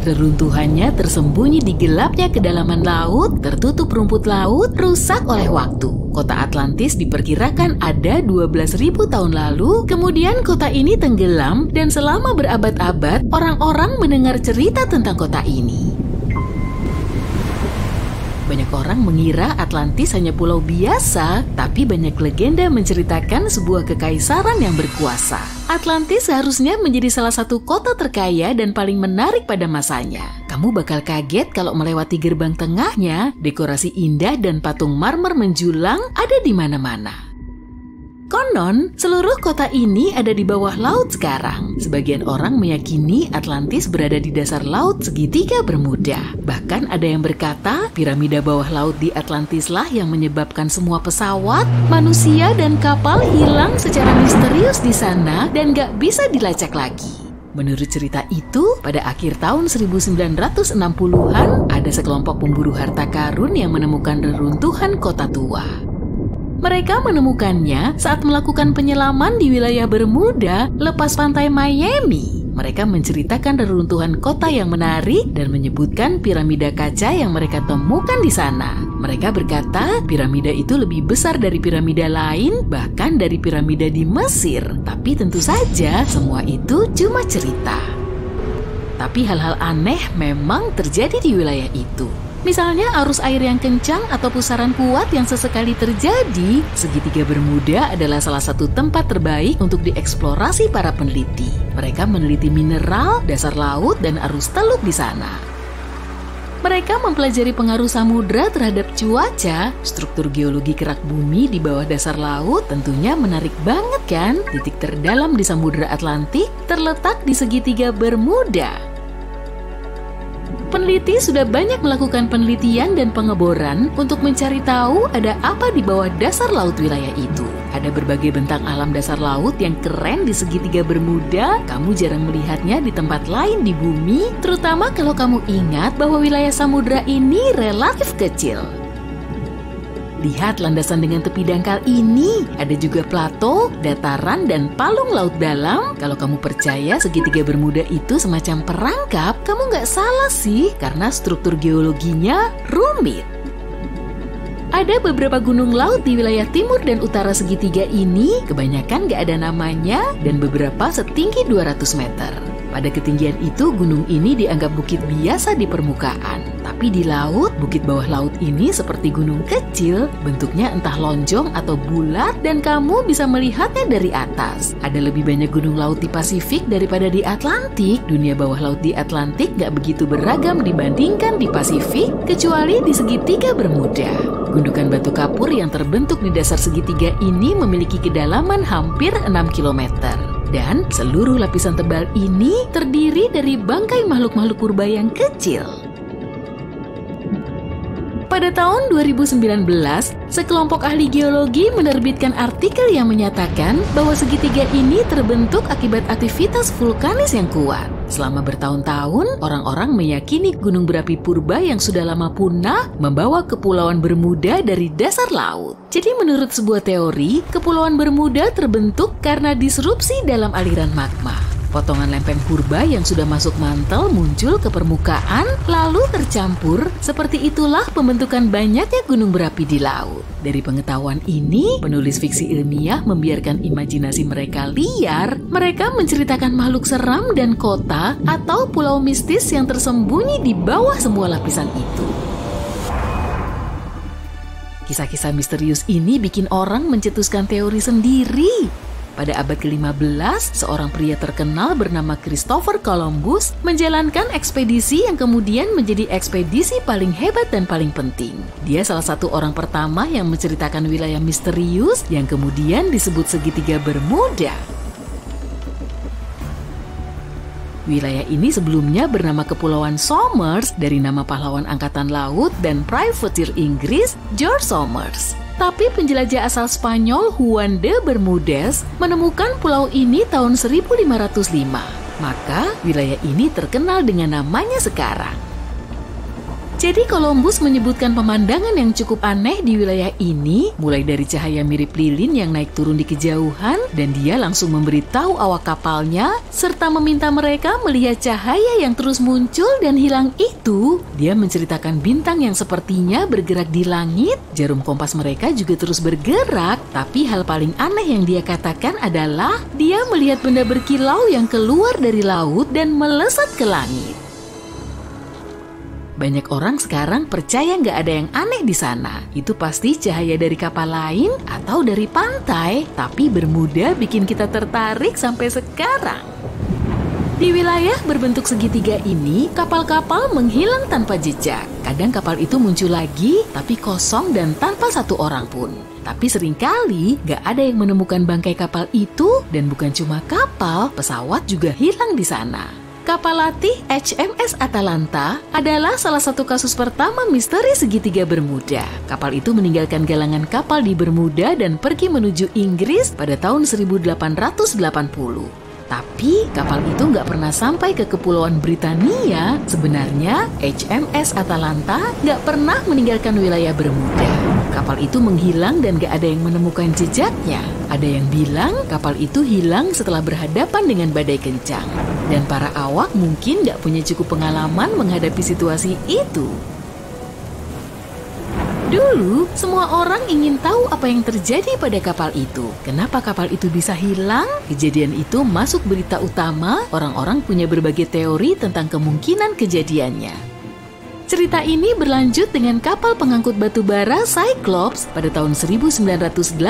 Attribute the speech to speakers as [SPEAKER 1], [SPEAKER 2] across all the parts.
[SPEAKER 1] Reruntuhannya tersembunyi di gelapnya kedalaman laut, tertutup rumput laut, rusak oleh waktu. Kota Atlantis diperkirakan ada 12.000 tahun lalu, kemudian kota ini tenggelam dan selama berabad-abad orang-orang mendengar cerita tentang kota ini. Banyak orang mengira Atlantis hanya pulau biasa, tapi banyak legenda menceritakan sebuah kekaisaran yang berkuasa. Atlantis seharusnya menjadi salah satu kota terkaya dan paling menarik pada masanya. Kamu bakal kaget kalau melewati gerbang tengahnya, dekorasi indah dan patung marmer menjulang ada di mana-mana. Konon, seluruh kota ini ada di bawah laut sekarang. Sebagian orang meyakini Atlantis berada di dasar laut segitiga Bermuda. Bahkan ada yang berkata, piramida bawah laut di Atlantis lah yang menyebabkan semua pesawat, manusia, dan kapal hilang secara misterius di sana dan gak bisa dilacak lagi. Menurut cerita itu, pada akhir tahun 1960-an, ada sekelompok pemburu harta karun yang menemukan reruntuhan kota tua. Mereka menemukannya saat melakukan penyelaman di wilayah Bermuda lepas pantai Miami. Mereka menceritakan reruntuhan kota yang menarik dan menyebutkan piramida kaca yang mereka temukan di sana. Mereka berkata piramida itu lebih besar dari piramida lain, bahkan dari piramida di Mesir. Tapi tentu saja semua itu cuma cerita. Tapi hal-hal aneh memang terjadi di wilayah itu. Misalnya arus air yang kencang atau pusaran kuat yang sesekali terjadi. Segitiga Bermuda adalah salah satu tempat terbaik untuk dieksplorasi para peneliti. Mereka meneliti mineral, dasar laut, dan arus teluk di sana. Mereka mempelajari pengaruh samudra terhadap cuaca, struktur geologi kerak bumi di bawah dasar laut. Tentunya menarik banget kan? Titik terdalam di Samudra Atlantik terletak di segitiga Bermuda. Peneliti sudah banyak melakukan penelitian dan pengeboran untuk mencari tahu ada apa di bawah dasar laut wilayah itu. Ada berbagai bentang alam dasar laut yang keren di segitiga Bermuda. Kamu jarang melihatnya di tempat lain di bumi, terutama kalau kamu ingat bahwa wilayah samudra ini relatif kecil. Lihat landasan dengan tepi dangkal ini. Ada juga plato, dataran, dan palung laut dalam. Kalau kamu percaya segitiga Bermuda itu semacam perangkap, kamu nggak salah sih, karena struktur geologinya rumit. Ada beberapa gunung laut di wilayah timur dan utara segitiga ini, kebanyakan nggak ada namanya, dan beberapa setinggi 200 meter. Pada ketinggian itu, gunung ini dianggap bukit biasa di permukaan. Tapi di laut, bukit bawah laut ini seperti gunung kecil, bentuknya entah lonjong atau bulat, dan kamu bisa melihatnya dari atas. Ada lebih banyak gunung laut di Pasifik daripada di Atlantik. Dunia bawah laut di Atlantik nggak begitu beragam dibandingkan di Pasifik, kecuali di segitiga Bermuda. Gundukan batu kapur yang terbentuk di dasar segitiga ini memiliki kedalaman hampir 6 km. Dan seluruh lapisan tebal ini terdiri dari bangkai makhluk-makhluk purba yang kecil. Pada tahun 2019, sekelompok ahli geologi menerbitkan artikel yang menyatakan bahwa segitiga ini terbentuk akibat aktivitas vulkanis yang kuat. Selama bertahun-tahun, orang-orang meyakini gunung berapi purba yang sudah lama punah membawa kepulauan Bermuda dari dasar laut. Jadi menurut sebuah teori, kepulauan Bermuda terbentuk karena disrupsi dalam aliran magma. Potongan lempeng purba yang sudah masuk mantel muncul ke permukaan, lalu tercampur. Seperti itulah pembentukan banyaknya gunung berapi di laut. Dari pengetahuan ini, penulis fiksi ilmiah membiarkan imajinasi mereka liar. Mereka menceritakan makhluk seram dan kota atau pulau mistis yang tersembunyi di bawah semua lapisan itu. Kisah-kisah misterius ini bikin orang mencetuskan teori sendiri. Pada abad ke-15, seorang pria terkenal bernama Christopher Columbus menjalankan ekspedisi yang kemudian menjadi ekspedisi paling hebat dan paling penting. Dia salah satu orang pertama yang menceritakan wilayah misterius yang kemudian disebut segitiga Bermuda. Wilayah ini sebelumnya bernama Kepulauan Somers dari nama pahlawan angkatan laut dan privateer Inggris George Somers. Tapi penjelajah asal Spanyol Juan de Bermúdez menemukan pulau ini tahun 1505. Maka wilayah ini terkenal dengan namanya sekarang. Jadi Columbus menyebutkan pemandangan yang cukup aneh di wilayah ini, mulai dari cahaya mirip lilin yang naik turun di kejauhan, dan dia langsung memberitahu awak kapalnya, serta meminta mereka melihat cahaya yang terus muncul dan hilang itu. Dia menceritakan bintang yang sepertinya bergerak di langit, jarum kompas mereka juga terus bergerak, tapi hal paling aneh yang dia katakan adalah dia melihat benda berkilau yang keluar dari laut dan melesat ke langit. Banyak orang sekarang percaya nggak ada yang aneh di sana. Itu pasti cahaya dari kapal lain atau dari pantai, tapi Bermuda bikin kita tertarik sampai sekarang. Di wilayah berbentuk segitiga ini, kapal-kapal menghilang tanpa jejak. Kadang kapal itu muncul lagi, tapi kosong dan tanpa satu orang pun. Tapi seringkali nggak ada yang menemukan bangkai kapal itu, dan bukan cuma kapal, pesawat juga hilang di sana. Kapal latih HMS Atalanta adalah salah satu kasus pertama misteri segitiga Bermuda. Kapal itu meninggalkan galangan kapal di Bermuda dan pergi menuju Inggris pada tahun 1880. Tapi kapal itu nggak pernah sampai ke Kepulauan Britania. Sebenarnya HMS Atalanta nggak pernah meninggalkan wilayah Bermuda. Kapal itu menghilang dan gak ada yang menemukan jejaknya. Ada yang bilang kapal itu hilang setelah berhadapan dengan badai kencang. Dan para awak mungkin gak punya cukup pengalaman menghadapi situasi itu. Dulu, semua orang ingin tahu apa yang terjadi pada kapal itu. Kenapa kapal itu bisa hilang? Kejadian itu masuk berita utama, orang-orang punya berbagai teori tentang kemungkinan kejadiannya. Cerita ini berlanjut dengan kapal pengangkut batu bara Cyclops pada tahun 1918.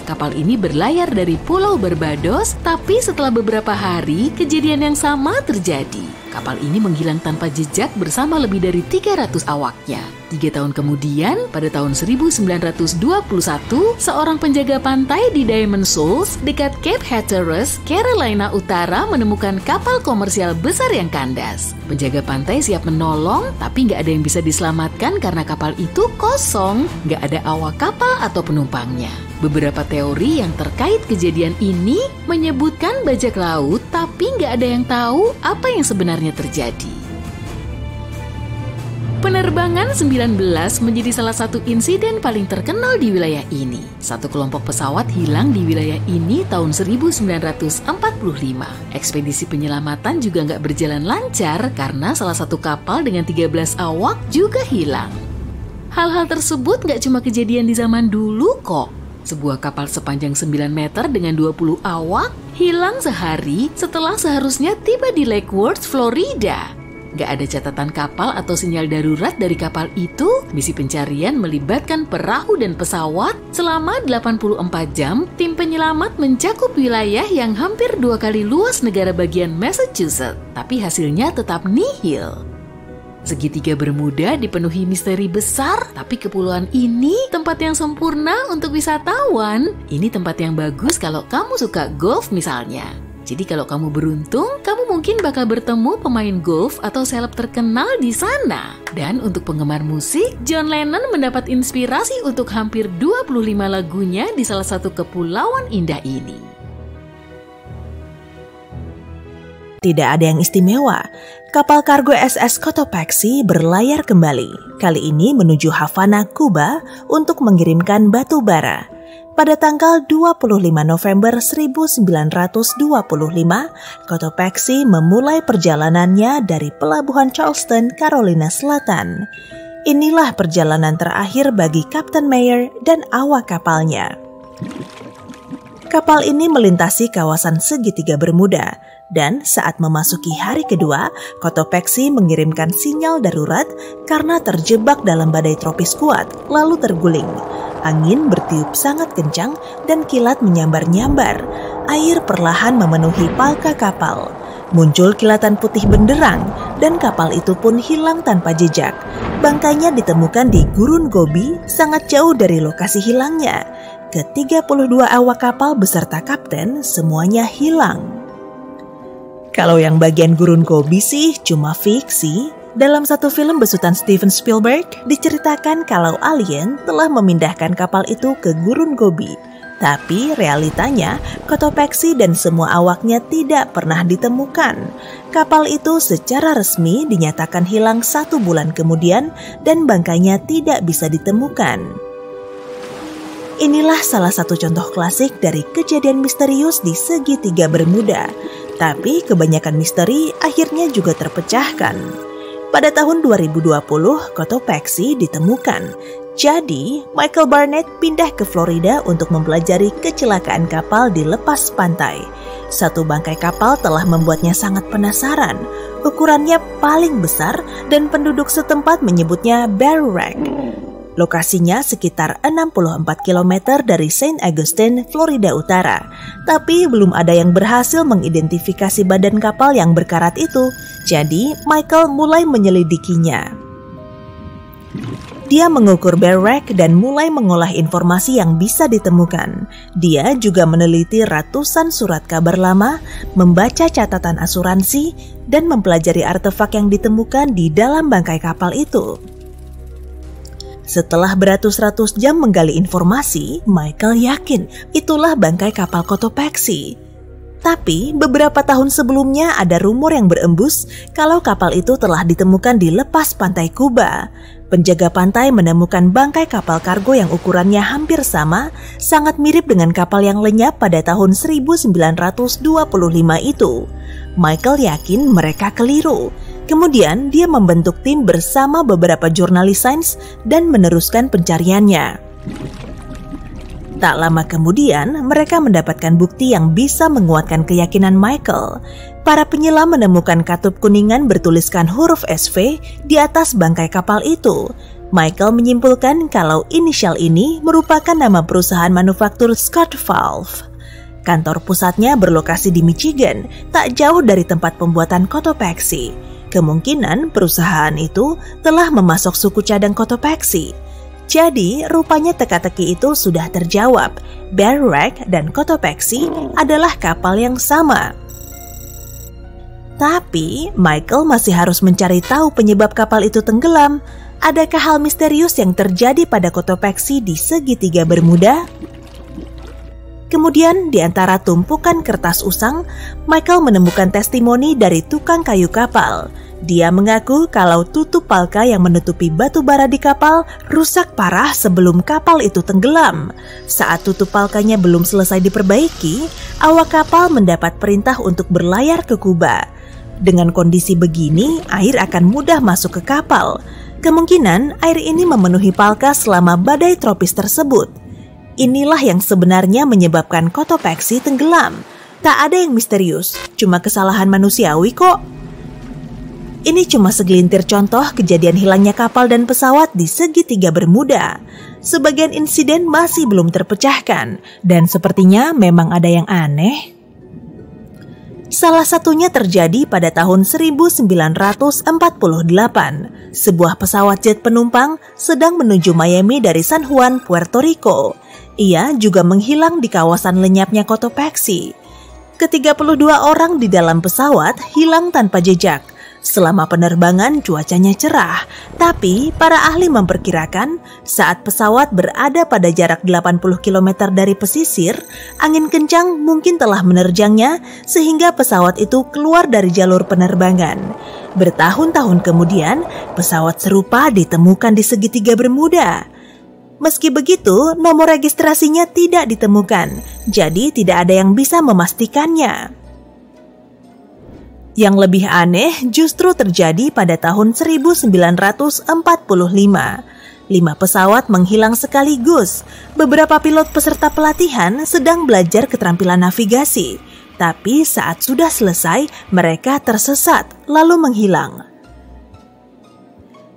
[SPEAKER 1] Kapal ini berlayar dari Pulau Barbados, tapi setelah beberapa hari, kejadian yang sama terjadi. Kapal ini menghilang tanpa jejak bersama lebih dari 300 awaknya. 3 tahun kemudian, pada tahun 1921, seorang penjaga pantai di Diamond Shoals dekat Cape Hatteras, Carolina Utara menemukan kapal komersial besar yang kandas. Penjaga pantai siap menolong, tapi nggak ada yang bisa diselamatkan karena kapal itu kosong, nggak ada awak kapal atau penumpangnya. Beberapa teori yang terkait kejadian ini menyebutkan bajak laut, tapi nggak ada yang tahu apa yang sebenarnya terjadi. Penerbangan 19 menjadi salah satu insiden paling terkenal di wilayah ini. Satu kelompok pesawat hilang di wilayah ini tahun 1945. Ekspedisi penyelamatan juga nggak berjalan lancar karena salah satu kapal dengan 13 awak juga hilang. Hal-hal tersebut nggak cuma kejadian di zaman dulu kok. Sebuah kapal sepanjang 9 meter dengan 20 awak hilang sehari setelah seharusnya tiba di Lake Worth, Florida. Gak ada catatan kapal atau sinyal darurat dari kapal itu. Misi pencarian melibatkan perahu dan pesawat. Selama 84 jam, tim penyelamat mencakup wilayah yang hampir 2 kali luas negara bagian Massachusetts. Tapi hasilnya tetap nihil. Segitiga Bermuda dipenuhi misteri besar, tapi kepulauan ini tempat yang sempurna untuk wisatawan. Ini tempat yang bagus kalau kamu suka golf misalnya. Jadi kalau kamu beruntung, kamu mungkin bakal bertemu pemain golf atau seleb terkenal di sana. Dan untuk penggemar musik, John Lennon mendapat inspirasi untuk hampir 25 lagunya di salah satu kepulauan indah ini.
[SPEAKER 2] Tidak ada yang istimewa. Kapal kargo SS Cotopaxi berlayar kembali. Kali ini menuju Havana, Kuba untuk mengirimkan batu bara. Pada tanggal 25 November 1925, Cotopaxi memulai perjalanannya dari Pelabuhan Charleston, Carolina Selatan. Inilah perjalanan terakhir bagi Kapten Meyer dan awak kapalnya. Kapal ini melintasi kawasan segitiga Bermuda, dan saat memasuki hari kedua, Cotopaxi mengirimkan sinyal darurat karena terjebak dalam badai tropis kuat, lalu terguling. Angin bertiup sangat kencang dan kilat menyambar-nyambar. Air perlahan memenuhi palka kapal. Muncul kilatan putih benderang dan kapal itu pun hilang tanpa jejak. Bangkainya ditemukan di Gurun Gobi, sangat jauh dari lokasi hilangnya. Ke-32 awak kapal beserta kapten semuanya hilang. Kalau yang bagian Gurun Gobi sih cuma fiksi. Dalam satu film besutan Steven Spielberg, diceritakan kalau alien telah memindahkan kapal itu ke Gurun Gobi. Tapi realitanya, Cotopaxi dan semua awaknya tidak pernah ditemukan. Kapal itu secara resmi dinyatakan hilang 1 bulan kemudian dan bangkainya tidak bisa ditemukan. Inilah salah satu contoh klasik dari kejadian misterius di segitiga Bermuda. Tapi kebanyakan misteri akhirnya juga terpecahkan. Pada tahun 2020, Cotopaxi ditemukan. Jadi, Michael Barnett pindah ke Florida untuk mempelajari kecelakaan kapal di lepas pantai. Satu bangkai kapal telah membuatnya sangat penasaran. Ukurannya paling besar dan penduduk setempat menyebutnya Bear Wreck. Lokasinya sekitar 64 km dari St. Augustine, Florida Utara. Tapi belum ada yang berhasil mengidentifikasi badan kapal yang berkarat itu. Jadi, Michael mulai menyelidikinya. Dia mengukur Bear Wreck dan mulai mengolah informasi yang bisa ditemukan. Dia juga meneliti ratusan surat kabar lama, membaca catatan asuransi, dan mempelajari artefak yang ditemukan di dalam bangkai kapal itu. Setelah beratus-ratus jam menggali informasi, Michael yakin itulah bangkai kapal Cotopaxi. Tapi beberapa tahun sebelumnya ada rumor yang berembus kalau kapal itu telah ditemukan di lepas pantai Kuba. Penjaga pantai menemukan bangkai kapal kargo yang ukurannya hampir sama, sangat mirip dengan kapal yang lenyap pada tahun 1925 itu. Michael yakin mereka keliru. Kemudian dia membentuk tim bersama beberapa jurnalis sains dan meneruskan pencariannya. Tak lama kemudian, mereka mendapatkan bukti yang bisa menguatkan keyakinan Michael. Para penyelam menemukan katup kuningan bertuliskan huruf SV di atas bangkai kapal itu. Michael menyimpulkan kalau inisial ini merupakan nama perusahaan manufaktur Scott Valve. Kantor pusatnya berlokasi di Michigan, tak jauh dari tempat pembuatan Cotopaxi. Kemungkinan perusahaan itu telah memasok suku cadang Cotopaxi. Jadi, rupanya teka-teki itu sudah terjawab. Bear Wreck dan Cotopaxi adalah kapal yang sama. Tapi, Michael masih harus mencari tahu penyebab kapal itu tenggelam. Adakah hal misterius yang terjadi pada Cotopaxi di segitiga Bermuda? Kemudian, di antara tumpukan kertas usang, Michael menemukan testimoni dari tukang kayu kapal. Dia mengaku kalau tutup palka yang menutupi batu bara di kapal rusak parah sebelum kapal itu tenggelam. Saat tutup palkanya belum selesai diperbaiki, awak kapal mendapat perintah untuk berlayar ke Kuba. Dengan kondisi begini, air akan mudah masuk ke kapal. Kemungkinan air ini memenuhi palka selama badai tropis tersebut. Inilah yang sebenarnya menyebabkan Cotopaxi tenggelam. Tak ada yang misterius, cuma kesalahan manusiawi kok. Ini cuma segelintir contoh kejadian hilangnya kapal dan pesawat di segitiga Bermuda. Sebagian insiden masih belum terpecahkan, dan sepertinya memang ada yang aneh. Salah satunya terjadi pada tahun 1948. Sebuah pesawat jet penumpang sedang menuju Miami dari San Juan, Puerto Rico. Ia juga menghilang di kawasan lenyapnya Cotopaxi. Ke-32 orang di dalam pesawat hilang tanpa jejak. Selama penerbangan cuacanya cerah, tapi para ahli memperkirakan saat pesawat berada pada jarak 80 km dari pesisir, angin kencang mungkin telah menerjangnya sehingga pesawat itu keluar dari jalur penerbangan. Bertahun-tahun kemudian, pesawat serupa ditemukan di segitiga Bermuda. Meski begitu, nomor registrasinya tidak ditemukan, jadi tidak ada yang bisa memastikannya. Yang lebih aneh justru terjadi pada tahun 1945. 5 pesawat menghilang sekaligus. Beberapa pilot peserta pelatihan sedang belajar keterampilan navigasi. Tapi saat sudah selesai, mereka tersesat lalu menghilang.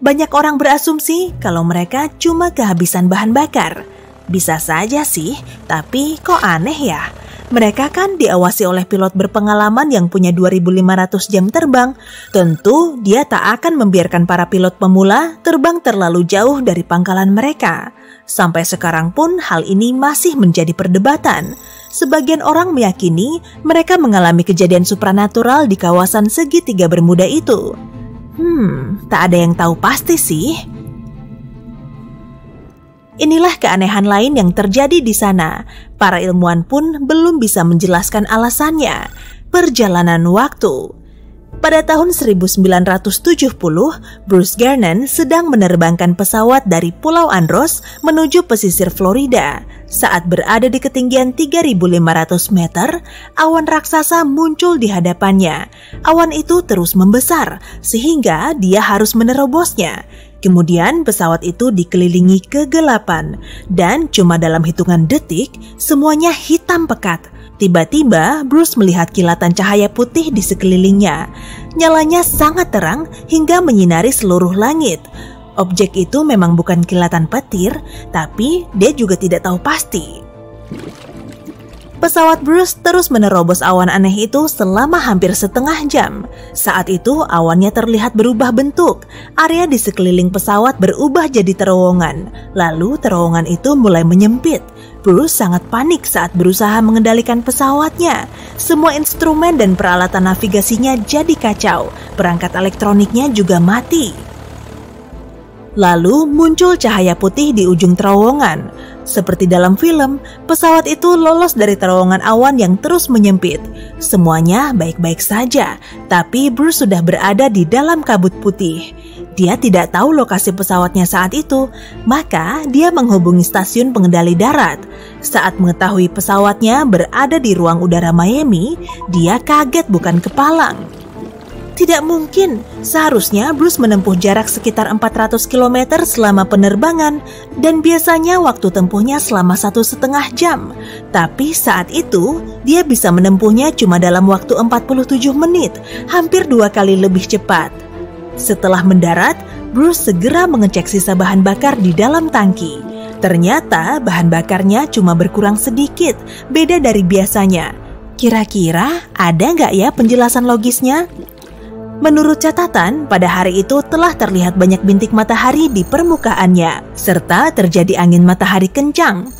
[SPEAKER 2] Banyak orang berasumsi kalau mereka cuma kehabisan bahan bakar. Bisa saja sih, tapi kok aneh ya? Mereka kan diawasi oleh pilot berpengalaman yang punya 2.500 jam terbang. Tentu dia tak akan membiarkan para pilot pemula terbang terlalu jauh dari pangkalan mereka. Sampai sekarang pun hal ini masih menjadi perdebatan. Sebagian orang meyakini mereka mengalami kejadian supranatural di kawasan segitiga Bermuda itu. Tak ada yang tahu pasti sih. Inilah keanehan lain yang terjadi di sana. Para ilmuwan pun belum bisa menjelaskan alasannya. Perjalanan waktu. Pada tahun 1970, Bruce Gernon sedang menerbangkan pesawat dari Pulau Andros menuju pesisir Florida. Saat berada di ketinggian 3.500 meter, awan raksasa muncul di hadapannya. Awan itu terus membesar, sehingga dia harus menerobosnya. Kemudian pesawat itu dikelilingi kegelapan, dan cuma dalam hitungan detik, semuanya hitam pekat. Tiba-tiba, Bruce melihat kilatan cahaya putih di sekelilingnya. Nyalanya sangat terang hingga menyinari seluruh langit. Objek itu memang bukan kilatan petir, tapi dia juga tidak tahu pasti. Pesawat Bruce terus menerobos awan aneh itu selama hampir setengah jam. Saat itu awannya terlihat berubah bentuk. Area di sekeliling pesawat berubah jadi terowongan. Lalu terowongan itu mulai menyempit. Bruce sangat panik saat berusaha mengendalikan pesawatnya. Semua instrumen dan peralatan navigasinya jadi kacau. Perangkat elektroniknya juga mati. Lalu muncul cahaya putih di ujung terowongan. Seperti dalam film, pesawat itu lolos dari terowongan awan yang terus menyempit. Semuanya baik-baik saja, tapi Bruce sudah berada di dalam kabut putih. Dia tidak tahu lokasi pesawatnya saat itu, maka dia menghubungi stasiun pengendali darat. Saat mengetahui pesawatnya berada di ruang udara Miami, dia kaget bukan kepalang. Tidak mungkin, seharusnya Bruce menempuh jarak sekitar 400 km selama penerbangan dan biasanya waktu tempuhnya selama 1,5 jam. Tapi saat itu, dia bisa menempuhnya cuma dalam waktu 47 menit, hampir 2 kali lebih cepat. Setelah mendarat, Bruce segera mengecek sisa bahan bakar di dalam tangki. Ternyata bahan bakarnya cuma berkurang sedikit, beda dari biasanya. Kira-kira ada nggak ya penjelasan logisnya? Menurut catatan, pada hari itu telah terlihat banyak bintik matahari di permukaannya, serta terjadi angin matahari kencang.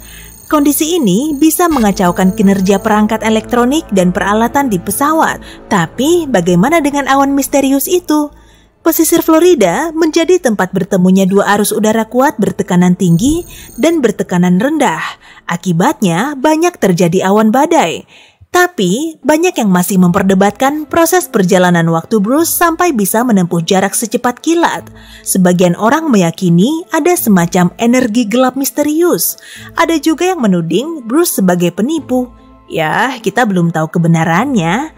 [SPEAKER 2] Kondisi ini bisa mengacaukan kinerja perangkat elektronik dan peralatan di pesawat. Tapi bagaimana dengan awan misterius itu? Pesisir Florida menjadi tempat bertemunya dua arus udara kuat bertekanan tinggi dan bertekanan rendah. Akibatnya banyak terjadi awan badai. Tapi, banyak yang masih memperdebatkan proses perjalanan waktu Bruce sampai bisa menempuh jarak secepat kilat. Sebagian orang meyakini ada semacam energi gelap misterius. Ada juga yang menuding Bruce sebagai penipu. Ya, kita belum tahu kebenarannya.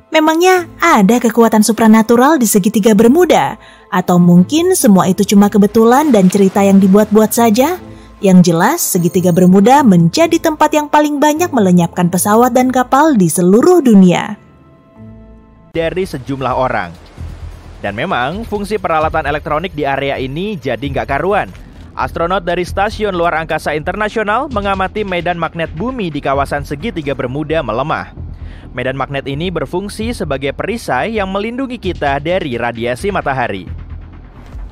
[SPEAKER 2] Memangnya ada kekuatan supranatural di segitiga Bermuda? Atau mungkin semua itu cuma kebetulan dan cerita yang dibuat-buat saja? Yang jelas, segitiga Bermuda menjadi tempat yang paling banyak melenyapkan pesawat dan kapal di seluruh dunia.
[SPEAKER 3] Dari sejumlah orang. Dan memang, fungsi peralatan elektronik di area ini jadi nggak karuan. Astronot dari Stasiun Luar Angkasa Internasional mengamati medan magnet bumi di kawasan segitiga Bermuda melemah. Medan magnet ini berfungsi sebagai perisai yang melindungi kita dari radiasi matahari.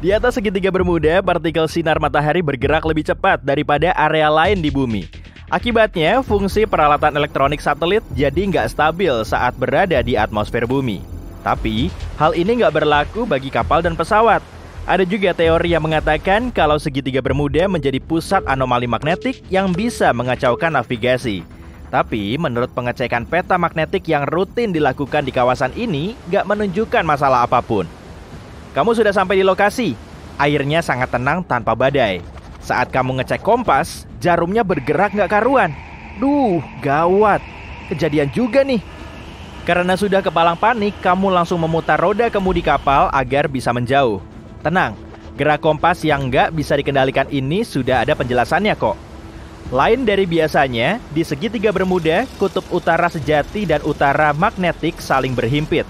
[SPEAKER 3] Di atas segitiga Bermuda, partikel sinar matahari bergerak lebih cepat daripada area lain di bumi. Akibatnya, fungsi peralatan elektronik satelit jadi nggak stabil saat berada di atmosfer bumi. Tapi, hal ini nggak berlaku bagi kapal dan pesawat. Ada juga teori yang mengatakan kalau segitiga Bermuda menjadi pusat anomali magnetik yang bisa mengacaukan navigasi. Tapi, menurut pengecekan peta magnetik yang rutin dilakukan di kawasan ini, nggak menunjukkan masalah apapun. Kamu sudah sampai di lokasi. Airnya sangat tenang tanpa badai. Saat kamu ngecek kompas, jarumnya bergerak nggak karuan. Duh, gawat. Kejadian juga nih. Karena sudah kepalang panik, kamu langsung memutar roda kemudi kapal agar bisa menjauh. Tenang, gerak kompas yang nggak bisa dikendalikan ini sudah ada penjelasannya kok. Lain dari biasanya, di segitiga Bermuda, kutub utara sejati dan utara magnetik saling berhimpit.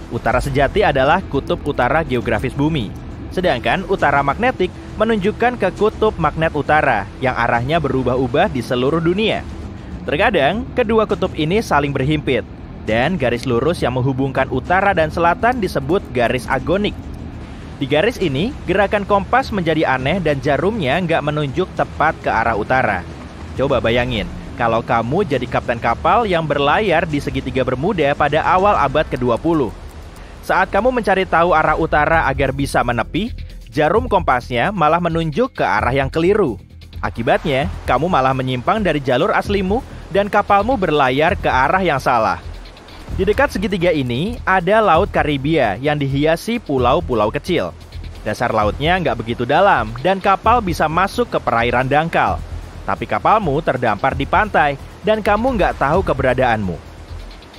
[SPEAKER 3] Utara sejati adalah kutub utara geografis bumi. Sedangkan utara magnetik menunjukkan ke kutub magnet utara yang arahnya berubah-ubah di seluruh dunia. Terkadang, kedua kutub ini saling berhimpit. Dan garis lurus yang menghubungkan utara dan selatan disebut garis agonik. Di garis ini, gerakan kompas menjadi aneh dan jarumnya nggak menunjuk tepat ke arah utara. Coba bayangin, kalau kamu jadi kapten kapal yang berlayar di segitiga Bermuda pada awal abad ke-20. Saat kamu mencari tahu arah utara agar bisa menepi, jarum kompasnya malah menunjuk ke arah yang keliru. Akibatnya, kamu malah menyimpang dari jalur aslimu dan kapalmu berlayar ke arah yang salah. Di dekat segitiga ini, ada Laut Karibia yang dihiasi pulau-pulau kecil. Dasar lautnya nggak begitu dalam dan kapal bisa masuk ke perairan dangkal. Tapi kapalmu terdampar di pantai dan kamu nggak tahu keberadaanmu.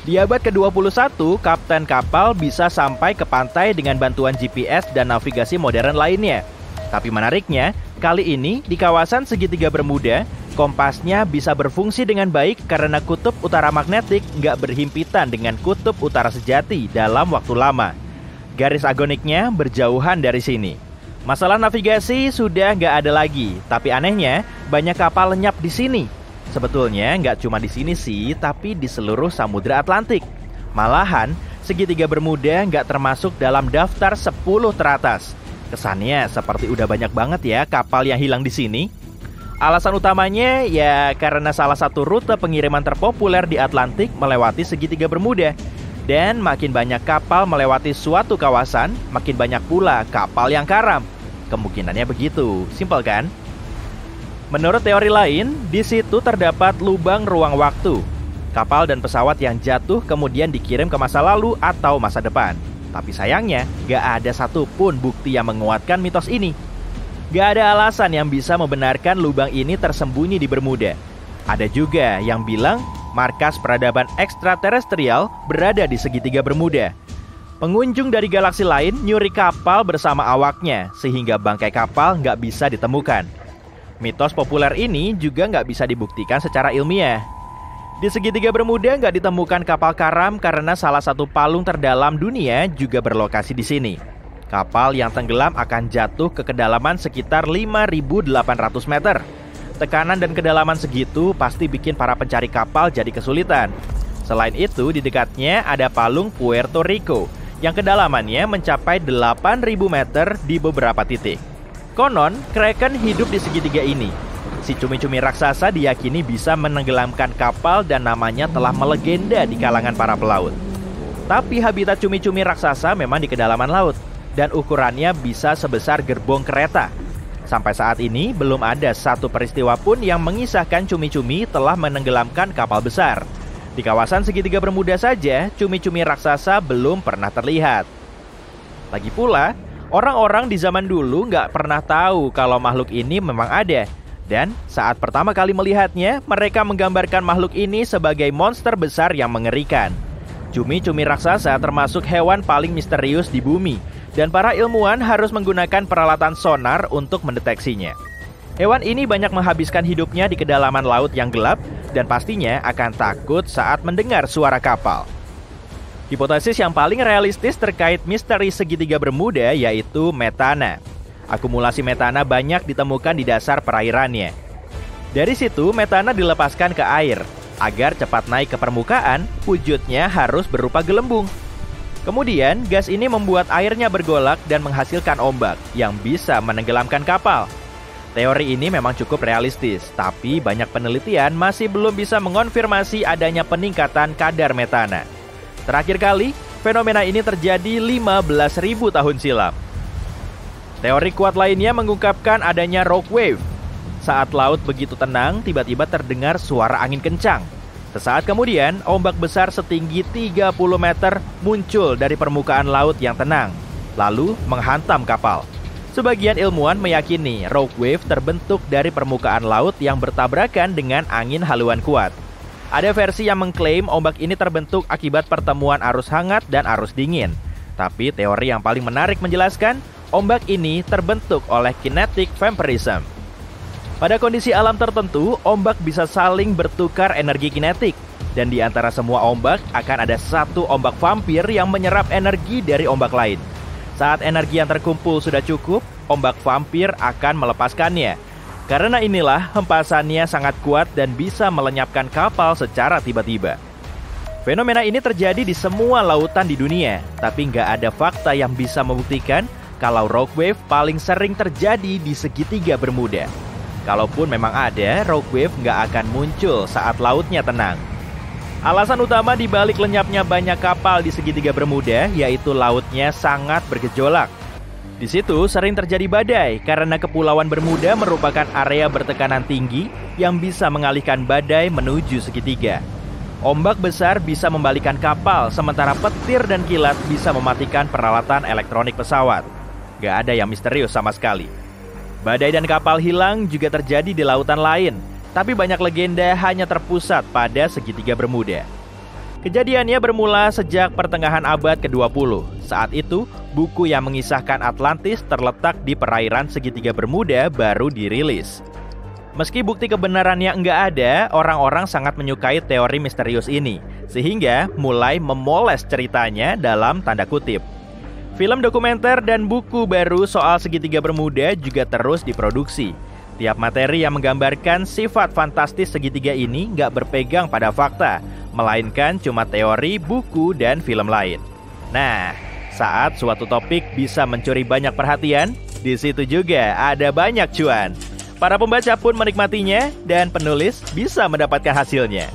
[SPEAKER 3] Di abad ke-21, kapten kapal bisa sampai ke pantai dengan bantuan GPS dan navigasi modern lainnya. Tapi menariknya, kali ini di kawasan segitiga Bermuda, kompasnya bisa berfungsi dengan baik karena kutub utara magnetik nggak berhimpitan dengan kutub utara sejati dalam waktu lama. Garis agoniknya berjauhan dari sini. Masalah navigasi sudah nggak ada lagi, tapi anehnya banyak kapal lenyap di sini. Sebetulnya nggak cuma di sini sih, tapi di seluruh Samudra Atlantik. Malahan, segitiga Bermuda nggak termasuk dalam daftar 10 teratas. Kesannya seperti udah banyak banget ya kapal yang hilang di sini. Alasan utamanya ya karena salah satu rute pengiriman terpopuler di Atlantik melewati segitiga Bermuda. Dan makin banyak kapal melewati suatu kawasan, makin banyak pula kapal yang karam. Kemungkinannya begitu, simpel kan? Menurut teori lain, di situ terdapat lubang ruang waktu. Kapal dan pesawat yang jatuh kemudian dikirim ke masa lalu atau masa depan. Tapi sayangnya, gak ada satupun bukti yang menguatkan mitos ini. Gak ada alasan yang bisa membenarkan lubang ini tersembunyi di Bermuda. Ada juga yang bilang markas peradaban ekstraterestrial berada di segitiga Bermuda. Pengunjung dari galaksi lain nyuri kapal bersama awaknya, sehingga bangkai kapal nggak bisa ditemukan. Mitos populer ini juga nggak bisa dibuktikan secara ilmiah. Di segitiga Bermuda nggak ditemukan kapal karam karena salah satu palung terdalam dunia juga berlokasi di sini. Kapal yang tenggelam akan jatuh ke kedalaman sekitar 5.800 meter. Tekanan dan kedalaman segitu pasti bikin para pencari kapal jadi kesulitan. Selain itu, di dekatnya ada palung Puerto Rico yang kedalamannya mencapai 8.000 meter di beberapa titik. Konon, kraken hidup di segitiga ini. Si cumi-cumi raksasa diyakini bisa menenggelamkan kapal dan namanya telah melegenda di kalangan para pelaut. Tapi habitat cumi-cumi raksasa memang di kedalaman laut dan ukurannya bisa sebesar gerbong kereta. Sampai saat ini, belum ada satu peristiwa pun yang mengisahkan cumi-cumi telah menenggelamkan kapal besar. Di kawasan segitiga Bermuda saja, cumi-cumi raksasa belum pernah terlihat. Lagi pula, orang-orang di zaman dulu nggak pernah tahu kalau makhluk ini memang ada. Dan saat pertama kali melihatnya, mereka menggambarkan makhluk ini sebagai monster besar yang mengerikan. Cumi-cumi raksasa termasuk hewan paling misterius di bumi. Dan para ilmuwan harus menggunakan peralatan sonar untuk mendeteksinya. Hewan ini banyak menghabiskan hidupnya di kedalaman laut yang gelap dan pastinya akan takut saat mendengar suara kapal. Hipotesis yang paling realistis terkait misteri segitiga Bermuda yaitu metana. Akumulasi metana banyak ditemukan di dasar perairannya. Dari situ metana dilepaskan ke air. Agar cepat naik ke permukaan, wujudnya harus berupa gelembung. Kemudian, gas ini membuat airnya bergolak dan menghasilkan ombak yang bisa menenggelamkan kapal. Teori ini memang cukup realistis, tapi banyak penelitian masih belum bisa mengonfirmasi adanya peningkatan kadar metana. Terakhir kali, fenomena ini terjadi 15.000 tahun silam. Teori kuat lainnya mengungkapkan adanya rock wave. Saat laut begitu tenang, tiba-tiba terdengar suara angin kencang. Sesaat kemudian, ombak besar setinggi 30 meter muncul dari permukaan laut yang tenang, lalu menghantam kapal. Sebagian ilmuwan meyakini rock wave terbentuk dari permukaan laut yang bertabrakan dengan angin haluan kuat. Ada versi yang mengklaim ombak ini terbentuk akibat pertemuan arus hangat dan arus dingin. Tapi teori yang paling menarik menjelaskan, ombak ini terbentuk oleh kinetic vampirism. Pada kondisi alam tertentu, ombak bisa saling bertukar energi kinetik. Dan di antara semua ombak, akan ada satu ombak vampir yang menyerap energi dari ombak lain. Saat energi yang terkumpul sudah cukup, ombak vampir akan melepaskannya. Karena inilah, hempasannya sangat kuat dan bisa melenyapkan kapal secara tiba-tiba. Fenomena ini terjadi di semua lautan di dunia, tapi nggak ada fakta yang bisa membuktikan kalau rock wave paling sering terjadi di segitiga Bermuda. Kalaupun memang ada, rock wave nggak akan muncul saat lautnya tenang. Alasan utama di balik lenyapnya banyak kapal di segitiga Bermuda yaitu lautnya sangat bergejolak. Di situ sering terjadi badai karena Kepulauan Bermuda merupakan area bertekanan tinggi yang bisa mengalihkan badai menuju segitiga. Ombak besar bisa membalikan kapal, sementara petir dan kilat bisa mematikan peralatan elektronik pesawat. Gak ada yang misterius sama sekali. Badai dan kapal hilang juga terjadi di lautan lain, tapi banyak legenda hanya terpusat pada segitiga Bermuda. Kejadiannya bermula sejak pertengahan abad ke-20. Saat itu, buku yang mengisahkan Atlantis terletak di perairan segitiga Bermuda baru dirilis. Meski bukti kebenarannya enggak ada, orang-orang sangat menyukai teori misterius ini, sehingga mulai memoles ceritanya dalam tanda kutip. Film dokumenter dan buku baru soal segitiga Bermuda juga terus diproduksi. Tiap materi yang menggambarkan sifat fantastis segitiga ini nggak berpegang pada fakta, melainkan cuma teori, buku, dan film lain. Nah, saat suatu topik bisa mencuri banyak perhatian, di situ juga ada banyak cuan. Para pembaca pun menikmatinya dan penulis bisa mendapatkan hasilnya.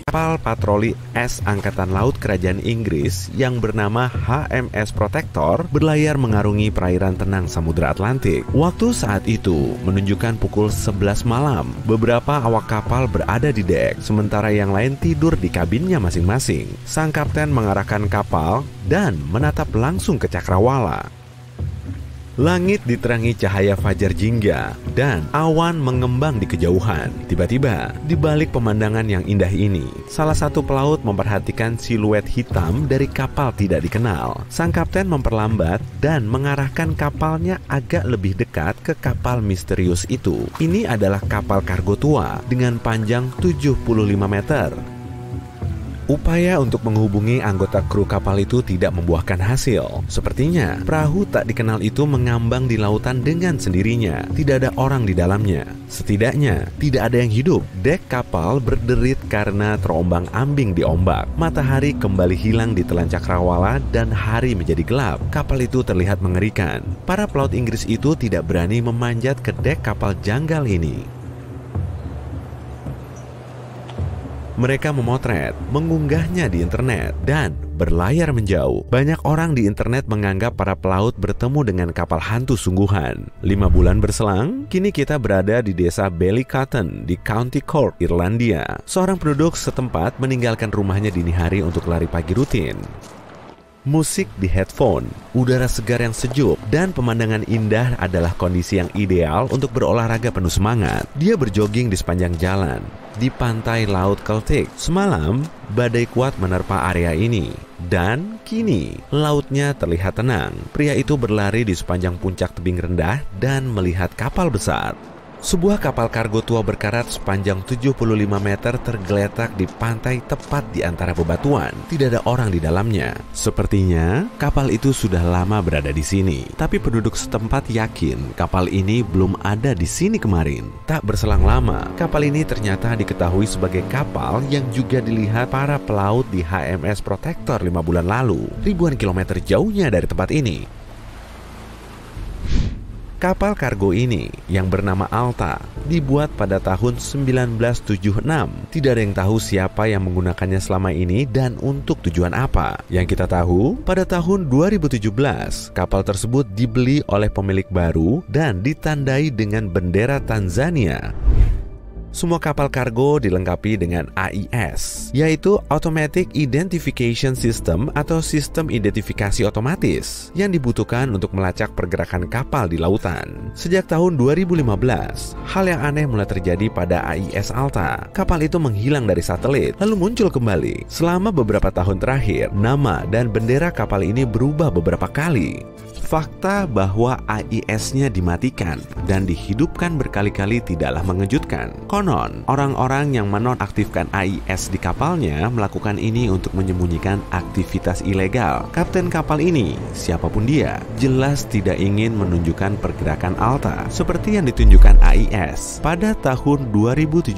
[SPEAKER 4] Kapal patroli es Angkatan Laut Kerajaan Inggris yang bernama HMS Protector berlayar mengarungi perairan tenang Samudra Atlantik. Waktu saat itu menunjukkan pukul 11 malam. Beberapa awak kapal berada di dek, sementara yang lain tidur di kabinnya masing-masing. Sang kapten mengarahkan kapal dan menatap langsung ke cakrawala. Langit diterangi cahaya fajar jingga dan awan mengembang di kejauhan. Tiba-tiba, di balik pemandangan yang indah ini, salah satu pelaut memperhatikan siluet hitam dari kapal tidak dikenal. Sang kapten memperlambat dan mengarahkan kapalnya agak lebih dekat ke kapal misterius itu. Ini adalah kapal kargo tua dengan panjang 75 meter. Upaya untuk menghubungi anggota kru kapal itu tidak membuahkan hasil. Sepertinya perahu tak dikenal itu mengambang di lautan dengan sendirinya. Tidak ada orang di dalamnya. Setidaknya tidak ada yang hidup. Dek kapal berderit karena terombang-ambing di ombak. Matahari kembali hilang di telan cakrawala dan hari menjadi gelap. Kapal itu terlihat mengerikan. Para pelaut Inggris itu tidak berani memanjat ke dek kapal janggal ini. Mereka memotret, mengunggahnya di internet, dan berlayar menjauh. Banyak orang di internet menganggap para pelaut bertemu dengan kapal hantu sungguhan. 5 bulan berselang, kini kita berada di desa Ballycotton di County Cork, Irlandia. Seorang penduduk setempat meninggalkan rumahnya dini hari untuk lari pagi rutin. Musik di headphone, udara segar yang sejuk, dan pemandangan indah adalah kondisi yang ideal untuk berolahraga penuh semangat. Dia berjogging di sepanjang jalan, di pantai Laut Celtic. Semalam, badai kuat menerpa area ini, dan kini lautnya terlihat tenang. Pria itu berlari di sepanjang puncak tebing rendah dan melihat kapal besar. Sebuah kapal kargo tua berkarat sepanjang 75 meter tergeletak di pantai tepat di antara bebatuan. Tidak ada orang di dalamnya. Sepertinya kapal itu sudah lama berada di sini. Tapi penduduk setempat yakin kapal ini belum ada di sini kemarin. Tak berselang lama, kapal ini ternyata diketahui sebagai kapal yang juga dilihat para pelaut di HMS Protector 5 bulan lalu. Ribuan kilometer jauhnya dari tempat ini. Kapal kargo ini yang bernama Alta dibuat pada tahun 1976. Tidak ada yang tahu siapa yang menggunakannya selama ini dan untuk tujuan apa. Yang kita tahu, pada tahun 2017, kapal tersebut dibeli oleh pemilik baru dan ditandai dengan bendera Tanzania. Semua kapal kargo dilengkapi dengan AIS, yaitu Automatic Identification System atau sistem identifikasi otomatis yang dibutuhkan untuk melacak pergerakan kapal di lautan. Sejak tahun 2015, hal yang aneh mulai terjadi pada AIS Alta. Kapal itu menghilang dari satelit, lalu muncul kembali. Selama beberapa tahun terakhir, nama dan bendera kapal ini berubah beberapa kali. Fakta bahwa AIS-nya dimatikan dan dihidupkan berkali-kali tidaklah mengejutkan. Konon, orang-orang yang menonaktifkan AIS di kapalnya melakukan ini untuk menyembunyikan aktivitas ilegal. Kapten kapal ini, siapapun dia, jelas tidak ingin menunjukkan pergerakan Alta seperti yang ditunjukkan AIS. Pada tahun 2017,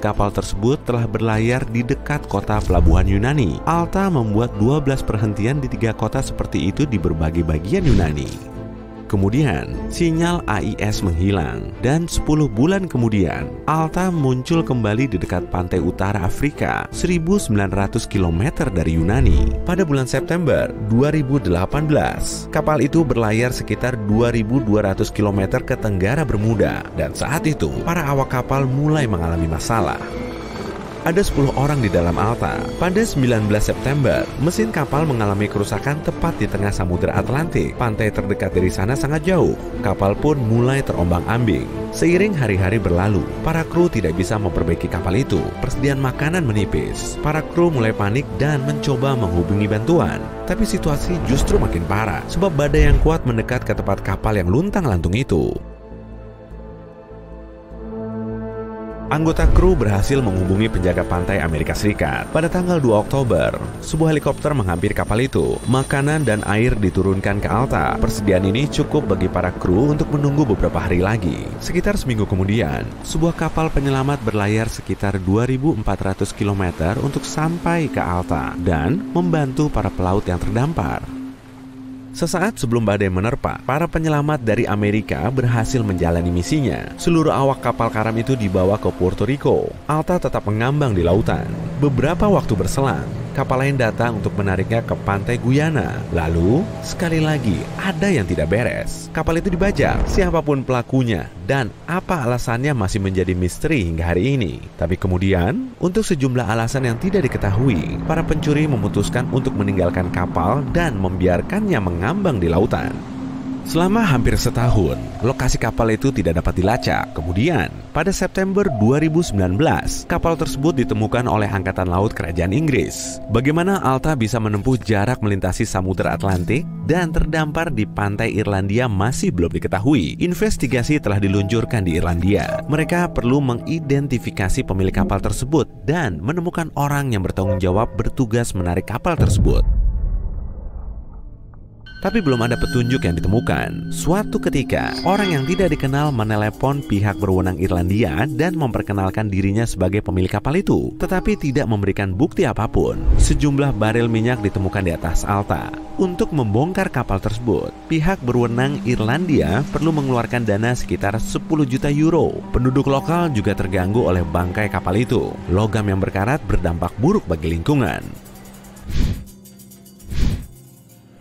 [SPEAKER 4] kapal tersebut telah berlayar di dekat kota pelabuhan Yunani. Alta membuat 12 perhentian di 3 kota seperti itu di berbagai bagian Yunani. kemudian, sinyal AIS menghilang. Dan 10 bulan kemudian, Alta muncul kembali di dekat pantai utara Afrika, 1.900 km dari Yunani. Pada bulan September 2018, kapal itu berlayar sekitar 2.200 km ke tenggara Bermuda. Dan saat itu, para awak kapal mulai mengalami masalah. Ada 10 orang di dalam Alta. Pada 19 September, mesin kapal mengalami kerusakan tepat di tengah Samudra Atlantik. Pantai terdekat dari sana sangat jauh. Kapal pun mulai terombang-ambing. Seiring hari-hari berlalu, para kru tidak bisa memperbaiki kapal itu. Persediaan makanan menipis. Para kru mulai panik dan mencoba menghubungi bantuan. Tapi situasi justru makin parah, sebab badai yang kuat mendekat ke tempat kapal yang luntang-lantung itu. Anggota kru berhasil menghubungi penjaga pantai Amerika Serikat. Pada tanggal 2 Oktober, sebuah helikopter menghampiri kapal itu. Makanan dan air diturunkan ke Alta. Persediaan ini cukup bagi para kru untuk menunggu beberapa hari lagi. Sekitar seminggu kemudian, sebuah kapal penyelamat berlayar sekitar 2.400 km untuk sampai ke Alta dan membantu para pelaut yang terdampar. Sesaat sebelum badai menerpa, para penyelamat dari Amerika berhasil menjalani misinya. Seluruh awak kapal karam itu dibawa ke Puerto Rico. Alta tetap mengambang di lautan. Beberapa waktu berselang, kapal lain datang untuk menariknya ke pantai Guyana. Lalu, sekali lagi, ada yang tidak beres. Kapal itu dibajak, siapapun pelakunya, dan apa alasannya masih menjadi misteri hingga hari ini. Tapi kemudian, untuk sejumlah alasan yang tidak diketahui, para pencuri memutuskan untuk meninggalkan kapal dan membiarkannya mengambang di lautan. Selama hampir setahun, lokasi kapal itu tidak dapat dilacak. Kemudian, pada September 2019, kapal tersebut ditemukan oleh Angkatan Laut Kerajaan Inggris. Bagaimana Alta bisa menempuh jarak melintasi Samudra Atlantik dan terdampar di pantai Irlandia masih belum diketahui. Investigasi telah diluncurkan di Irlandia. Mereka perlu mengidentifikasi pemilik kapal tersebut dan menemukan orang yang bertanggung jawab bertugas menarik kapal tersebut. Tapi belum ada petunjuk yang ditemukan. Suatu ketika, orang yang tidak dikenal menelepon pihak berwenang Irlandia dan memperkenalkan dirinya sebagai pemilik kapal itu, tetapi tidak memberikan bukti apapun. Sejumlah barel minyak ditemukan di atas Alta. Untuk membongkar kapal tersebut, pihak berwenang Irlandia perlu mengeluarkan dana sekitar 10 juta euro. Penduduk lokal juga terganggu oleh bangkai kapal itu. Logam yang berkarat berdampak buruk bagi lingkungan.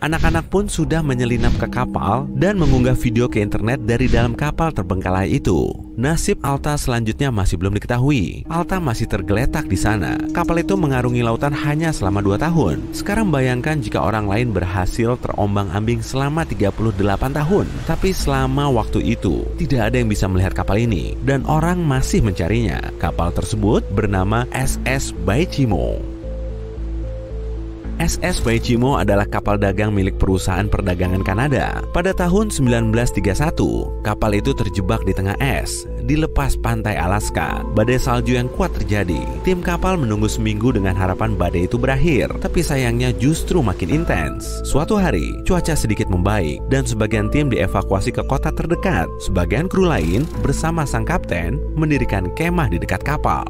[SPEAKER 4] Anak-anak pun sudah menyelinap ke kapal dan mengunggah video ke internet dari dalam kapal terbengkalai itu. Nasib Alta selanjutnya masih belum diketahui. Alta masih tergeletak di sana. Kapal itu mengarungi lautan hanya selama 2 tahun. Sekarang bayangkan jika orang lain berhasil terombang-ambing selama 38 tahun. Tapi selama waktu itu, tidak ada yang bisa melihat kapal ini. Dan orang masih mencarinya. Kapal tersebut bernama SS Baichimo. SS Baichimo adalah kapal dagang milik perusahaan perdagangan Kanada. Pada tahun 1931, kapal itu terjebak di tengah es, di lepas pantai Alaska. Badai salju yang kuat terjadi. Tim kapal menunggu seminggu dengan harapan badai itu berakhir, tapi sayangnya justru makin intens. Suatu hari, cuaca sedikit membaik dan sebagian tim dievakuasi ke kota terdekat. Sebagian kru lain bersama sang kapten mendirikan kemah di dekat kapal.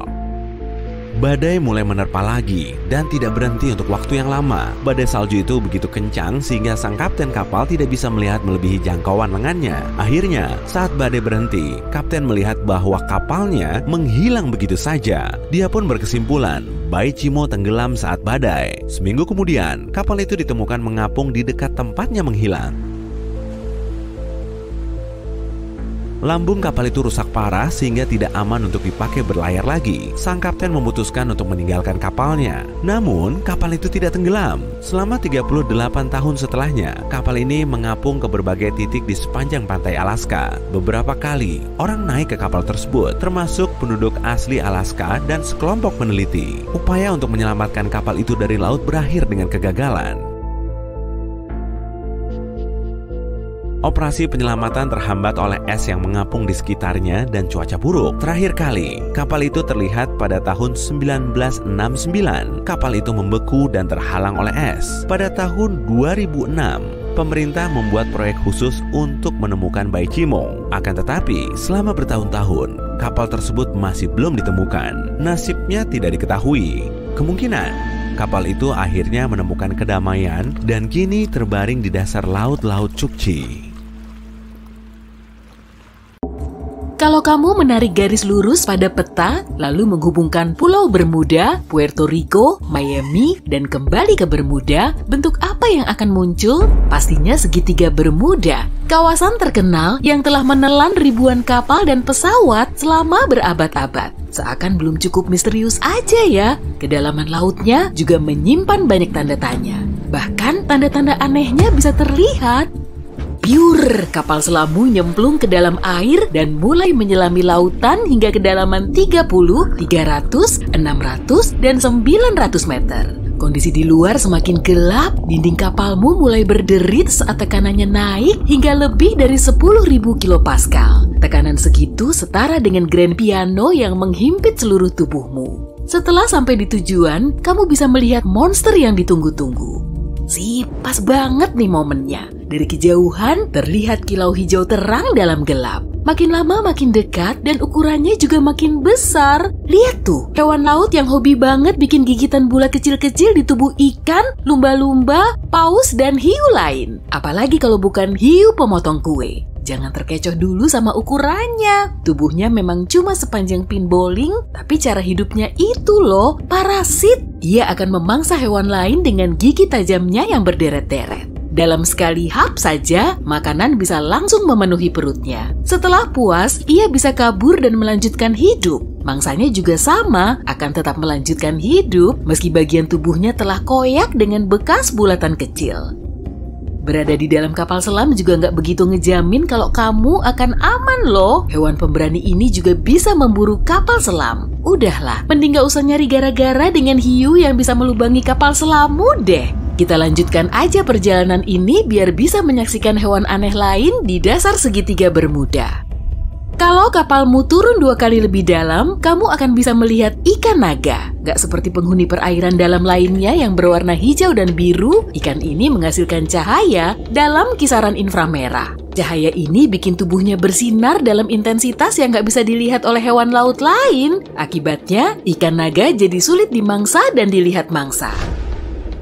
[SPEAKER 4] Badai mulai menerpa lagi dan tidak berhenti untuk waktu yang lama. Badai salju itu begitu kencang sehingga sang kapten kapal tidak bisa melihat melebihi jangkauan lengannya. Akhirnya, saat badai berhenti, kapten melihat bahwa kapalnya menghilang begitu saja. Dia pun berkesimpulan, Baichimo tenggelam saat badai. Seminggu kemudian, kapal itu ditemukan mengapung di dekat tempatnya menghilang. Lambung kapal itu rusak parah sehingga tidak aman untuk dipakai berlayar lagi. Sang kapten memutuskan untuk meninggalkan kapalnya. Namun, kapal itu tidak tenggelam. Selama 38 tahun setelahnya, kapal ini mengapung ke berbagai titik di sepanjang pantai Alaska. Beberapa kali, orang naik ke kapal tersebut, termasuk penduduk asli Alaska dan sekelompok peneliti. Upaya untuk menyelamatkan kapal itu dari laut berakhir dengan kegagalan. Operasi penyelamatan terhambat oleh es yang mengapung di sekitarnya dan cuaca buruk. Terakhir kali, kapal itu terlihat pada tahun 1969. Kapal itu membeku dan terhalang oleh es. Pada tahun 2006, pemerintah membuat proyek khusus untuk menemukan Baichimo. Akan tetapi, selama bertahun-tahun, kapal tersebut masih belum ditemukan. Nasibnya tidak diketahui. Kemungkinan kapal itu akhirnya menemukan kedamaian dan kini terbaring di dasar laut-laut Chukchi.
[SPEAKER 1] Kalau kamu menarik garis lurus pada peta, lalu menghubungkan Pulau Bermuda, Puerto Rico, Miami, dan kembali ke Bermuda, bentuk apa yang akan muncul? Pastinya segitiga Bermuda, kawasan terkenal yang telah menelan ribuan kapal dan pesawat selama berabad-abad. Seakan belum cukup misterius aja ya, kedalaman lautnya juga menyimpan banyak tanda tanya. Bahkan tanda-tanda anehnya bisa terlihat. Pure, kapal selamu nyemplung ke dalam air dan mulai menyelami lautan hingga kedalaman 30, 300, 600, dan 900 meter. Kondisi di luar semakin gelap, dinding kapalmu mulai berderit saat tekanannya naik hingga lebih dari 10.000 kilopascal. Tekanan segitu setara dengan grand piano yang menghimpit seluruh tubuhmu. Setelah sampai di tujuan, kamu bisa melihat monster yang ditunggu-tunggu. Pas banget nih momennya. Dari kejauhan, terlihat kilau hijau terang dalam gelap. Makin lama makin dekat dan ukurannya juga makin besar. Lihat tuh, hewan laut yang hobi banget bikin gigitan bulat kecil-kecil di tubuh ikan, lumba-lumba, paus, dan hiu lain. Apalagi kalau bukan hiu pemotong kue. Jangan terkecoh dulu sama ukurannya. Tubuhnya memang cuma sepanjang pin bowling, tapi cara hidupnya itu loh, parasit. Dia akan memangsa hewan lain dengan gigi tajamnya yang berderet-deret. Dalam sekali hap saja, makanan bisa langsung memenuhi perutnya. Setelah puas, ia bisa kabur dan melanjutkan hidup. Mangsanya juga sama, akan tetap melanjutkan hidup meski bagian tubuhnya telah koyak dengan bekas bulatan kecil. Berada di dalam kapal selam juga nggak begitu ngejamin kalau kamu akan aman loh. Hewan pemberani ini juga bisa memburu kapal selam. Udahlah, mending nggak usah nyari gara-gara dengan hiu yang bisa melubangi kapal selammu deh. Kita lanjutkan aja perjalanan ini biar bisa menyaksikan hewan aneh lain di dasar segitiga Bermuda. Kalau kapalmu turun 2 kali lebih dalam, kamu akan bisa melihat ikan naga. Gak seperti penghuni perairan dalam lainnya yang berwarna hijau dan biru, ikan ini menghasilkan cahaya dalam kisaran inframerah. Cahaya ini bikin tubuhnya bersinar dalam intensitas yang gak bisa dilihat oleh hewan laut lain. Akibatnya, ikan naga jadi sulit dimangsa dan dilihat mangsa.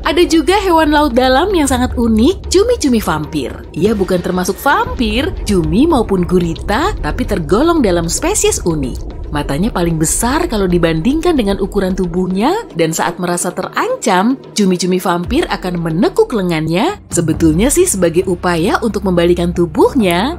[SPEAKER 1] Ada juga hewan laut dalam yang sangat unik, cumi-cumi vampir. Ia bukan termasuk vampir, cumi maupun gurita, tapi tergolong dalam spesies unik. Matanya paling besar kalau dibandingkan dengan ukuran tubuhnya, dan saat merasa terancam, cumi-cumi vampir akan menekuk lengannya, sebetulnya sih sebagai upaya untuk membalikan tubuhnya.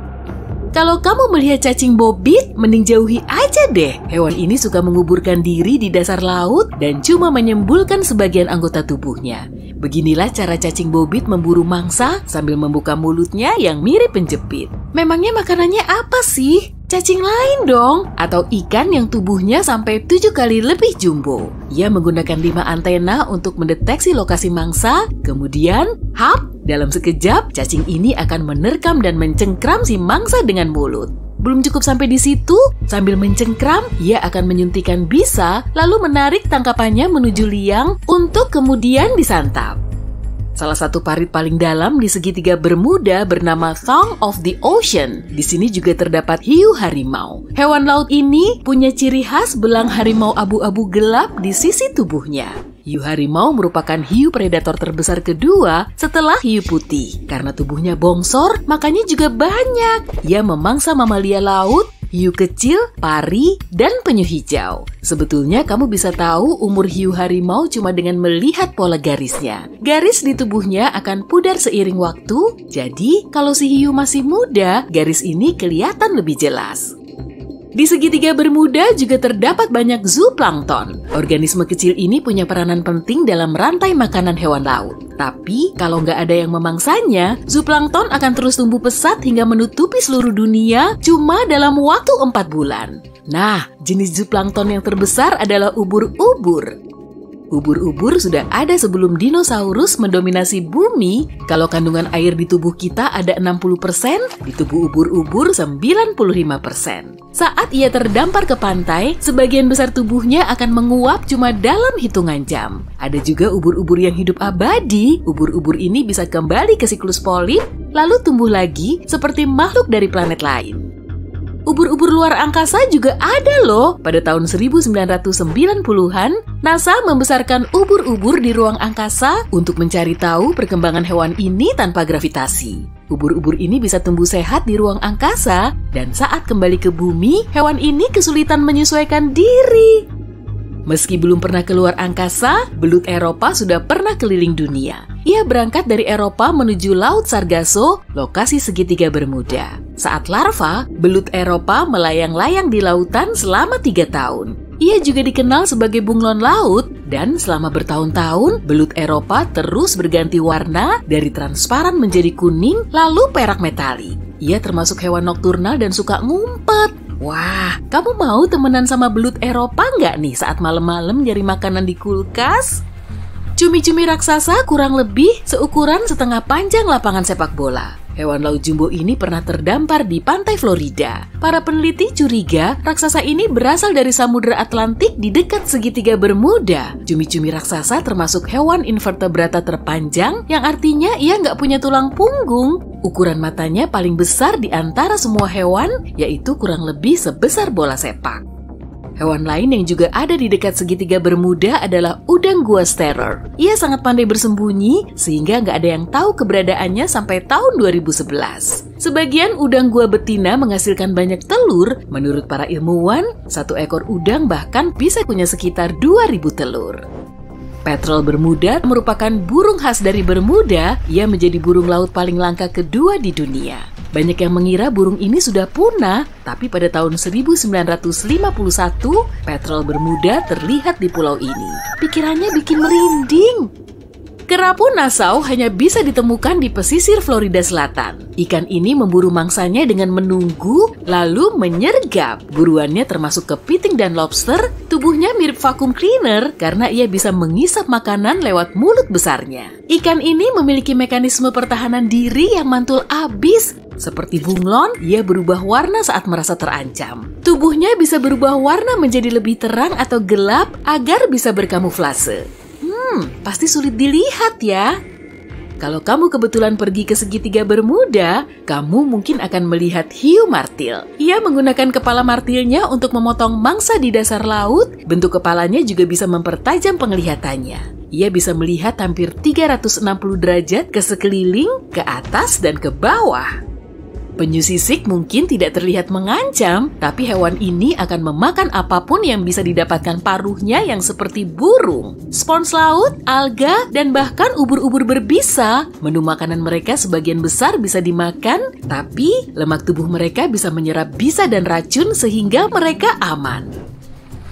[SPEAKER 1] Kalau kamu melihat cacing bobit, mending jauhi aja deh. Hewan ini suka menguburkan diri di dasar laut dan cuma menyembulkan sebagian anggota tubuhnya. Beginilah cara cacing bobit memburu mangsa sambil membuka mulutnya yang mirip penjepit. Memangnya makanannya apa sih? Cacing lain dong, atau ikan yang tubuhnya sampai 7 kali lebih jumbo. Ia menggunakan 5 antena untuk mendeteksi lokasi mangsa, kemudian hap, dalam sekejap cacing ini akan menerkam dan mencengkram si mangsa dengan mulut. Belum cukup sampai di situ, sambil mencengkram, ia akan menyuntikkan bisa, lalu menarik tangkapannya menuju liang untuk kemudian disantap. Salah satu parit paling dalam di segitiga Bermuda bernama Tongue of the Ocean. Di sini juga terdapat hiu harimau. Hewan laut ini punya ciri khas belang harimau abu-abu gelap di sisi tubuhnya. Hiu harimau merupakan hiu predator terbesar kedua setelah hiu putih. Karena tubuhnya bongsor, makannya juga banyak. Ia memangsa mamalia laut, hiu kecil, pari, dan penyu hijau. Sebetulnya kamu bisa tahu umur hiu harimau cuma dengan melihat pola garisnya. Garis di tubuhnya akan pudar seiring waktu, jadi kalau si hiu masih muda, garis ini kelihatan lebih jelas. Di segitiga Bermuda juga terdapat banyak zooplankton. Organisme kecil ini punya peranan penting dalam rantai makanan hewan laut. Tapi kalau nggak ada yang memangsanya, zooplankton akan terus tumbuh pesat hingga menutupi seluruh dunia cuma dalam waktu 4 bulan. Nah, jenis zooplankton yang terbesar adalah ubur-ubur. Ubur-ubur sudah ada sebelum dinosaurus mendominasi bumi. Kalau kandungan air di tubuh kita ada 60%, di tubuh ubur-ubur 95%. Saat ia terdampar ke pantai, sebagian besar tubuhnya akan menguap cuma dalam hitungan jam. Ada juga ubur-ubur yang hidup abadi. Ubur-ubur ini bisa kembali ke siklus polip, lalu tumbuh lagi seperti makhluk dari planet lain. Ubur-ubur luar angkasa juga ada loh. Pada tahun 1990-an, NASA membesarkan ubur-ubur di ruang angkasa untuk mencari tahu perkembangan hewan ini tanpa gravitasi. Ubur-ubur ini bisa tumbuh sehat di ruang angkasa, dan saat kembali ke bumi, hewan ini kesulitan menyesuaikan diri. Meski belum pernah keluar angkasa, belut Eropa sudah pernah keliling dunia. Ia berangkat dari Eropa menuju Laut Sargasso, lokasi segitiga Bermuda. Saat larva, belut Eropa melayang-layang di lautan selama 3 tahun. Ia juga dikenal sebagai bunglon laut, dan selama bertahun-tahun, belut Eropa terus berganti warna dari transparan menjadi kuning, lalu perak metalik. Ia termasuk hewan nokturnal dan suka ngumpet. Wah, kamu mau temenan sama belut Eropa nggak nih saat malam-malam nyari makanan di kulkas? Cumi-cumi raksasa kurang lebih seukuran setengah panjang lapangan sepak bola. Hewan laut jumbo ini pernah terdampar di pantai Florida. Para peneliti curiga raksasa ini berasal dari Samudra Atlantik di dekat segitiga Bermuda. Cumi-cumi raksasa termasuk hewan invertebrata terpanjang, yang artinya ia nggak punya tulang punggung. Ukuran matanya paling besar di antara semua hewan, yaitu kurang lebih sebesar bola sepak. Hewan lain yang juga ada di dekat segitiga Bermuda adalah udang gua starer. Ia sangat pandai bersembunyi sehingga nggak ada yang tahu keberadaannya sampai tahun 2011. Sebagian udang gua betina menghasilkan banyak telur. Menurut para ilmuwan, satu ekor udang bahkan bisa punya sekitar 2.000 telur. Petrel Bermuda merupakan burung khas dari Bermuda. Ia menjadi burung laut paling langka kedua di dunia. Banyak yang mengira burung ini sudah punah, tapi pada tahun 1951, petrel Bermuda terlihat di pulau ini. Pikirannya bikin merinding. Kerapu Nassau hanya bisa ditemukan di pesisir Florida Selatan. Ikan ini memburu mangsanya dengan menunggu, lalu menyergap. Buruannya termasuk kepiting dan lobster. Tubuhnya mirip vacuum cleaner karena ia bisa mengisap makanan lewat mulut besarnya. Ikan ini memiliki mekanisme pertahanan diri yang mantul abis. Seperti bunglon, ia berubah warna saat merasa terancam. Tubuhnya bisa berubah warna menjadi lebih terang atau gelap agar bisa berkamuflase. Pasti sulit dilihat ya. Kalau kamu kebetulan pergi ke segitiga Bermuda, kamu mungkin akan melihat hiu martil. Ia menggunakan kepala martilnya untuk memotong mangsa di dasar laut. Bentuk kepalanya juga bisa mempertajam penglihatannya. Ia bisa melihat hampir 360 derajat ke sekeliling, ke atas, dan ke bawah. Penyu sisik mungkin tidak terlihat mengancam, tapi hewan ini akan memakan apapun yang bisa didapatkan paruhnya yang seperti burung, spons laut, alga, dan bahkan ubur-ubur berbisa. Menu makanan mereka sebagian besar bisa dimakan, tapi lemak tubuh mereka bisa menyerap bisa dan racun sehingga mereka aman.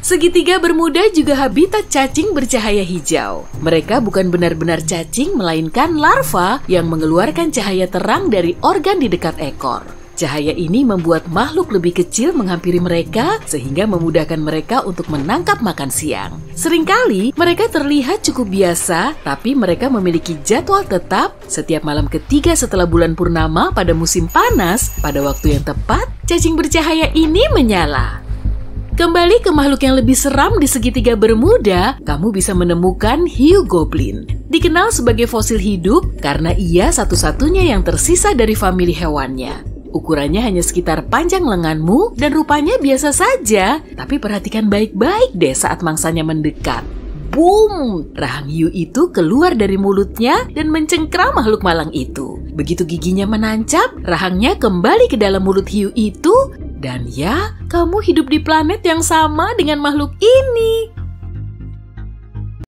[SPEAKER 1] Segitiga Bermuda juga habitat cacing bercahaya hijau. Mereka bukan benar-benar cacing, melainkan larva yang mengeluarkan cahaya terang dari organ di dekat ekor. Cahaya ini membuat makhluk lebih kecil menghampiri mereka sehingga memudahkan mereka untuk menangkap makan siang. Seringkali mereka terlihat cukup biasa, tapi mereka memiliki jadwal tetap. Setiap malam ketiga setelah bulan purnama pada musim panas, pada waktu yang tepat, cacing bercahaya ini menyala. Kembali ke makhluk yang lebih seram di segitiga Bermuda, kamu bisa menemukan hiu goblin. Dikenal sebagai fosil hidup karena ia satu-satunya yang tersisa dari famili hewannya. Ukurannya hanya sekitar panjang lenganmu dan rupanya biasa saja, tapi perhatikan baik-baik deh saat mangsanya mendekat. Boom! Rahang hiu itu keluar dari mulutnya dan mencengkram makhluk malang itu. Begitu giginya menancap, rahangnya kembali ke dalam mulut hiu itu. Dan ya, kamu hidup di planet yang sama dengan makhluk ini.